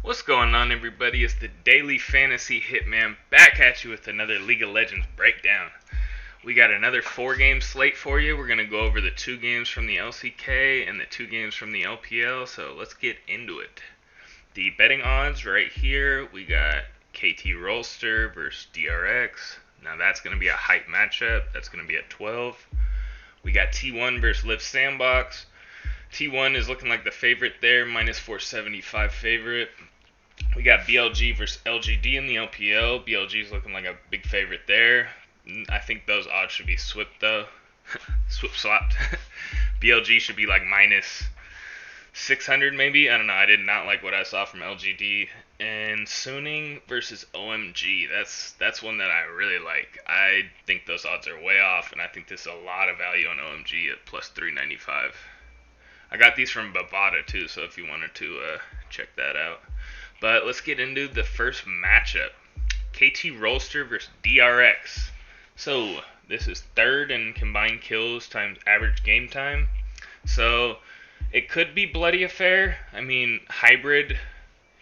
What's going on, everybody? It's the Daily Fantasy Hitman back at you with another League of Legends breakdown. We got another 4-game slate for you. We're going to go over the 2 games from the LCK and the 2 games from the LPL, so let's get into it. The betting odds right here, we got KT Rolster versus DRX. Now that's going to be a hype matchup. That's going to be at 12. We got T1 versus Liv Sandbox. T1 is looking like the favorite there, minus 475 favorite. We got BLG versus LGD in the LPL. BLG is looking like a big favorite there. I think those odds should be swapped though. Swapped. BLG should be like minus 600 maybe. I don't know. I did not like what I saw from LGD. And Suning versus OMG. That's one that I really like. I think those odds are way off, and I think there's a lot of value on OMG at plus 395. I got these from Bovada too, so if you wanted to check that out. But let's get into the first matchup. KT Rolster versus DRX. So this is third in combined kills times average game time. So it could be bloody affair. I mean, Hybrid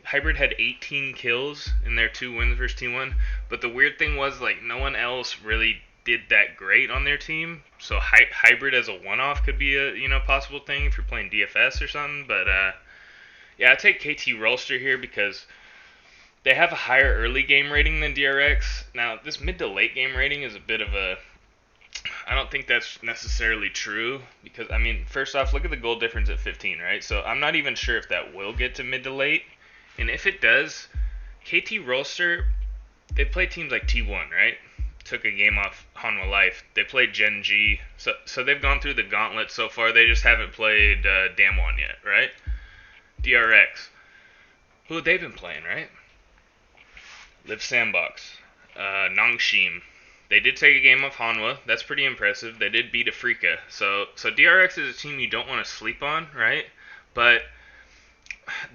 had 18 kills in their 2 wins versus T1. But the weird thing was, like, no one else really did that great on their team. So Hybrid as a one-off could be a possible thing if you're playing DFS or something. But yeah, I take KT Rolster here because they have a higher early game rating than DRX. Now, this mid to late game rating is a bit of a... I don't think that's necessarily true because, I mean, first off, look at the goal difference at 15, right? So I'm not even sure if that will get to mid to late. And if it does, KT Rolster, they play teams like T1, right? Took a game off Hanwha Life. They played Gen G. So they've gone through the gauntlet so far. They just haven't played Damwon yet, right? DRX. Who have they been playing, right? Liv Sandbox. Nongshim. They did take a game off Hanwha. That's pretty impressive. They did beat Afrika. So DRX is a team you don't want to sleep on, right? But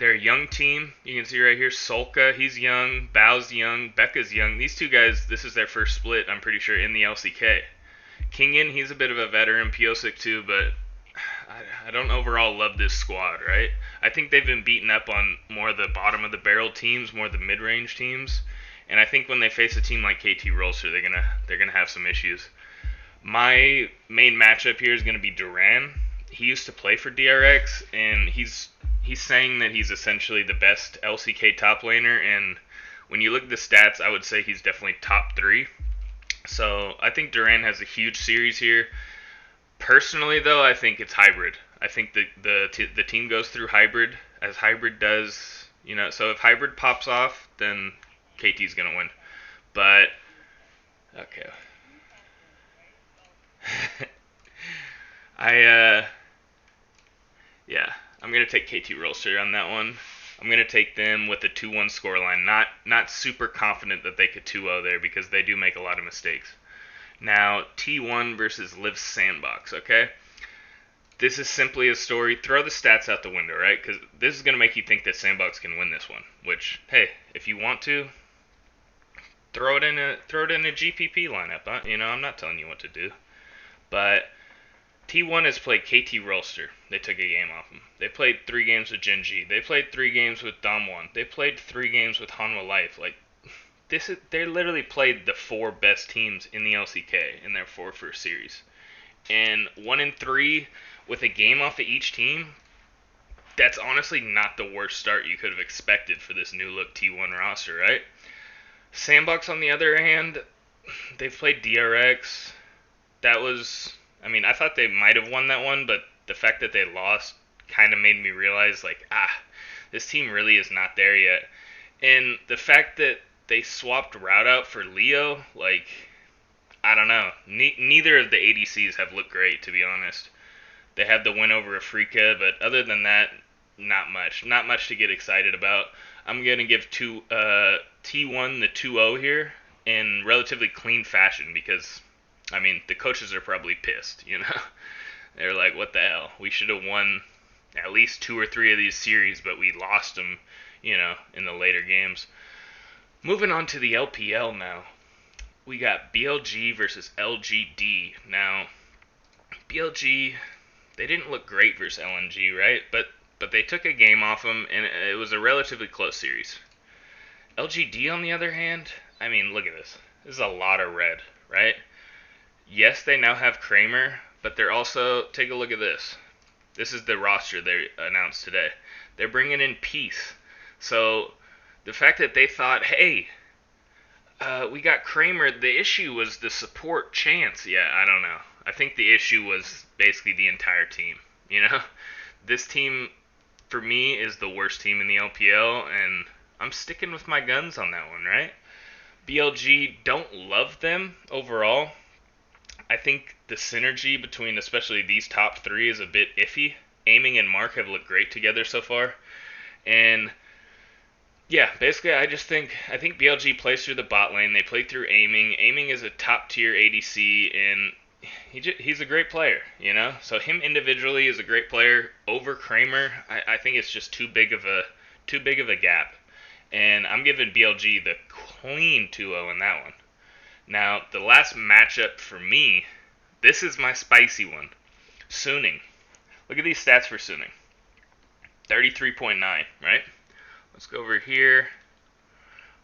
they're a young team. You can see right here, Solka, he's young. Bao's young. Becca's young. These two guys, this is their first split, I'm pretty sure, in the LCK. Kingin, he's a bit of a veteran. Piosik too, but I don't overall love this squad, right? I think they've been beaten up on more of the bottom of the barrel teams, more of the mid-range teams. And I think when they face a team like KT Rolster, they're gonna have some issues. My main matchup here is gonna be Duran. He used to play for DRX, and he's saying that he's essentially the best LCK top laner, and when you look at the stats, I would say he's definitely top 3. So I think Duran has a huge series here. Personally, though, I think it's Hybrid. I think the team goes through Hybrid, as Hybrid does, so if Hybrid pops off, then KT's going to win. But, okay. Yeah, I'm going to take KT Rolster on that one. I'm going to take them with a 2-1 scoreline. Not super confident that they could 2-0 there because they do make a lot of mistakes. Now, T1 versus Liv Sandbox, okay? This is simply a story. Throw the stats out the window, right? Because this is going to make you think that Sandbox can win this one. Which, hey, if you want to, throw it in a GPP lineup. Huh? I'm not telling you what to do. But T1 has played KT Rolster. They took a game off them. They played 3 games with Gen G. They played 3 games with Damwon. They played 3 games with Hanwha Life. Like, they literally played the 4 best teams in the LCK in their 4 first series. And 1-3 with a game off of each team, that's honestly not the worst start you could have expected for this new look T1 roster, right? Sandbox, on the other hand, they've played DRX. That was... I mean, I thought they might have won that one, but the fact that they lost kind of made me realize, like, this team really is not there yet. And the fact that they swapped route out for Leo, like, I don't know. Neither of the ADCs have looked great, to be honest. They had the win over Afrika, but other than that, not much. Not much to get excited about. I'm going to give T1 the 2-0 here in relatively clean fashion because... I mean, the coaches are probably pissed, They're like, what the hell? We should have won at least 2 or 3 of these series, but we lost them, in the later games. Moving on to the LPL now. We got BLG versus LGD. Now, BLG, they didn't look great versus LNG, right? But but they took a game off them, and it was a relatively close series. LGD, on the other hand, I mean, look at this. This is a lot of red, right? Yes, they now have Kramer, but they're also, take a look at this. This is the roster they announced today. They're bringing in Peace. So the fact that they thought, hey, we got Kramer, the issue was the support Chance. Yeah, I don't know. I think the issue was basically the entire team. You know, this team, for me, is the worst team in the LPL, and I'm sticking with my guns on that one, right? BLG, don't love them overall. I think the synergy between especially these top three is a bit iffy. Aiming and Mark have looked great together so far. And yeah, basically I think BLG plays through the bot lane. They play through Aiming. Aiming is a top tier ADC, and he's a great player, you know? So him individually is a great player. Over Kramer, I think it's just too big of a gap. And I'm giving BLG the clean 2-0 in that one. Now, the last matchup for me, this is my spicy one. Suning. Look at these stats for Suning. 33.9, right? Let's go over here.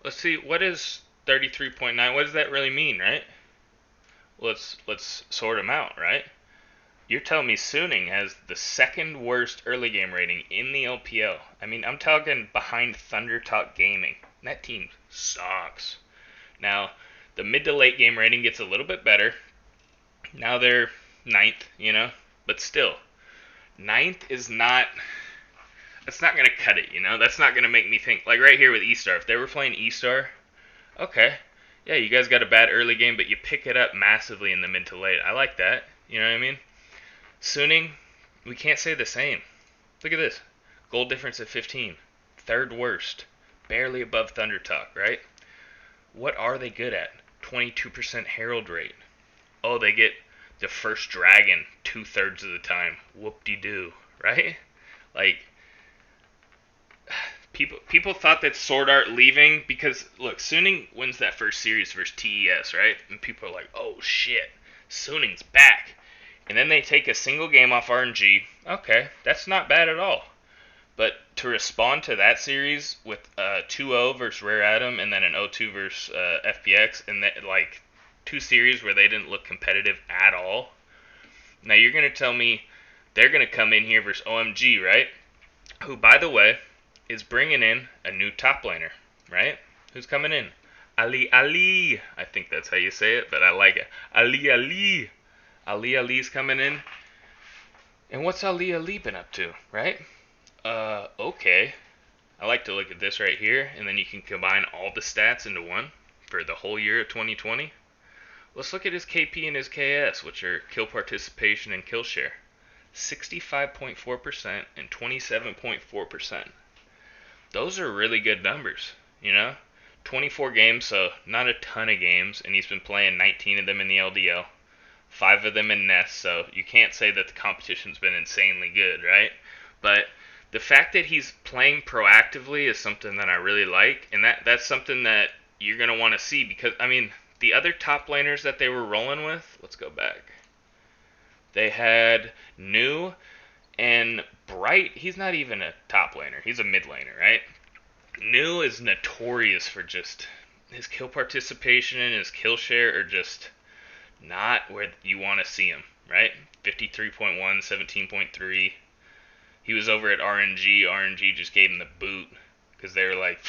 Let's see, what is 33.9? What does that really mean, right? Let's sort them out, right? You're telling me Suning has the second worst early game rating in the LPL. I mean, I'm talking behind Thundertalk Gaming. That team sucks. Now, the mid to late game rating gets a little bit better. Now they're 9th, you know? But still, 9th is not... That's not going to cut it, you know? That's not going to make me think... Like right here with E-Star. If they were playing E-Star, okay. Yeah, you guys got a bad early game, but you pick it up massively in the mid to late. I like that. You know what I mean? Suning, we can't say the same. Look at this. Goal difference at 15. Third worst. Barely above Thundertalk, right? What are they good at? 22% Herald rate. Oh, they get the first dragon 2/3 of the time. Whoop-de-doo, right? Like, people thought that Sword Art leaving because, look, Suning wins that first series versus TES, right? And people are like, oh, shit, Suning's back. And then they take a single game off RNG. Okay, that's not bad at all. But to respond to that series with 2-0 versus Rare Atom and then an 0-2 versus FPX, and that, like 2 series where they didn't look competitive at all. Now you're going to tell me they're going to come in here versus OMG, right? Who, by the way, is bringing in a new top laner, right? Who's coming in? Ali. I think that's how you say it, but I like it. Ali. Ali's coming in. And what's Ali been up to, right? Okay. I like to look at this right here, and then you can combine all the stats into one for the whole year of 2020. Let's look at his KP and his KS, which are kill participation and kill share. 65.4% and 27.4%. Those are really good numbers, you know? 24 games, so not a ton of games, and he's been playing 19 of them in the LDL. 5 of them in Nest, so you can't say that the competition's been insanely good, right? But the fact that he's playing proactively is something that I really like, and that's something that you're going to want to see because, I mean, the other top laners that they were rolling with, let's go back. They had New and Bright. He's not even a top laner. He's a mid laner, right? New is notorious for just his kill participation and his kill share are just not where you want to see him, right? 53.1, 17.3. He was over at RNG. RNG just gave him the boot because they were like,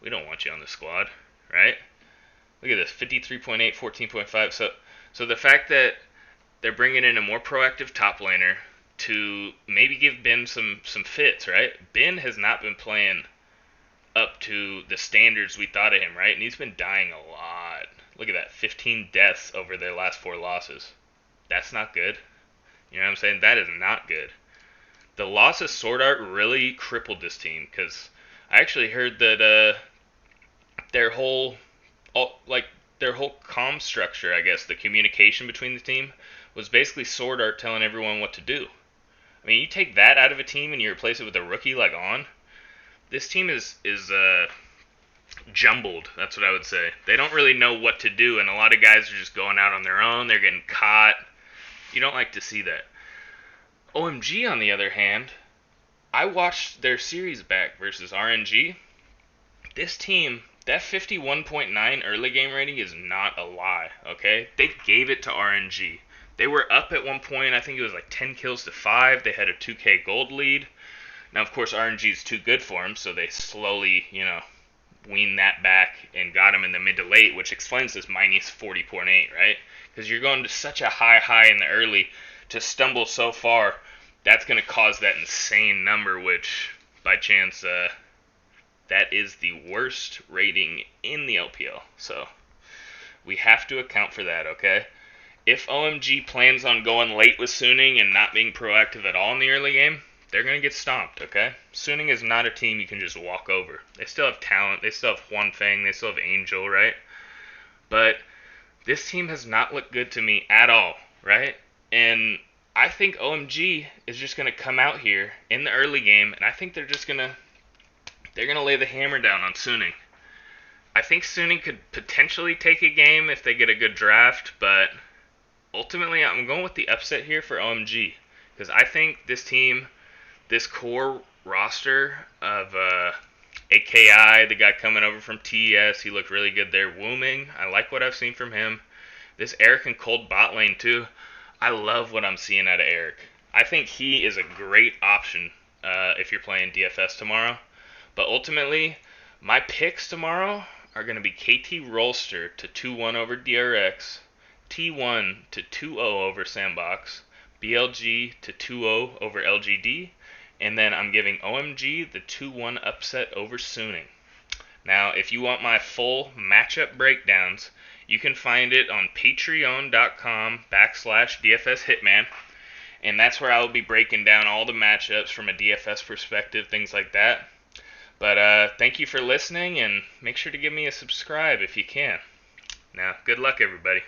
we don't want you on the squad, right? Look at this, 53.8, 14.5. So the fact that they're bringing in a more proactive top laner to maybe give Ben some fits, right? Ben has not been playing up to the standards we thought of him, right? And he's been dying a lot. Look at that, 15 deaths over their last 4 losses. That's not good. You know what I'm saying? That is not good. The loss of Sword Art really crippled this team because I actually heard that their whole comm structure, I guess, the communication between the team was basically Sword Art telling everyone what to do. I mean, you take that out of a team and you replace it with a rookie like On. This team is jumbled. That's what I would say. They don't really know what to do, and a lot of guys are just going out on their own. They're getting caught. You don't like to see that. OMG, on the other hand, I watched their series back versus RNG. This team, that 51.9 early game rating is not a lie, okay? They gave it to RNG. They were up at one point, I think it was like 10 kills to 5. They had a 2K gold lead. Now, of course, RNG is too good for them, so they slowly, weaned that back and got him in the mid to late, which explains this minus 40.8, right? Because you're going to such a high in the early to stumble so far, that's going to cause that insane number, which by chance, that is the worst rating in the LPL. So we have to account for that, okay? If OMG plans on going late with Suning and not being proactive at all in the early game, they're going to get stomped, okay? Suning is not a team you can just walk over. They still have talent. They still have Juan Feng. They still have Angel, right? But this team has not looked good to me at all, right? And I think OMG is just going to come out here in the early game, and I think they're going to lay the hammer down on Suning. I think Suning could potentially take a game if they get a good draft, but ultimately I'm going with the upset here for OMG. Because I think this team, this core roster of AKI, the guy coming over from TES, he looked really good there. Wooming, I like what I've seen from him. This Eric and Cold bot lane too. I love what I'm seeing out of Eric. I think he is a great option if you're playing DFS tomorrow. But ultimately, my picks tomorrow are going to be KT Rolster to 2-1 over DRX, T1 to 2-0 over Sandbox, BLG to 2-0 over LGD, and then I'm giving OMG the 2-1 upset over Suning. Now, if you want my full matchup breakdowns, you can find it on patreon.com/DFS Hitman, and that's where I will be breaking down all the matchups from a DFS perspective, things like that. But thank you for listening, and make sure to give me a subscribe if you can. Now, good luck, everybody.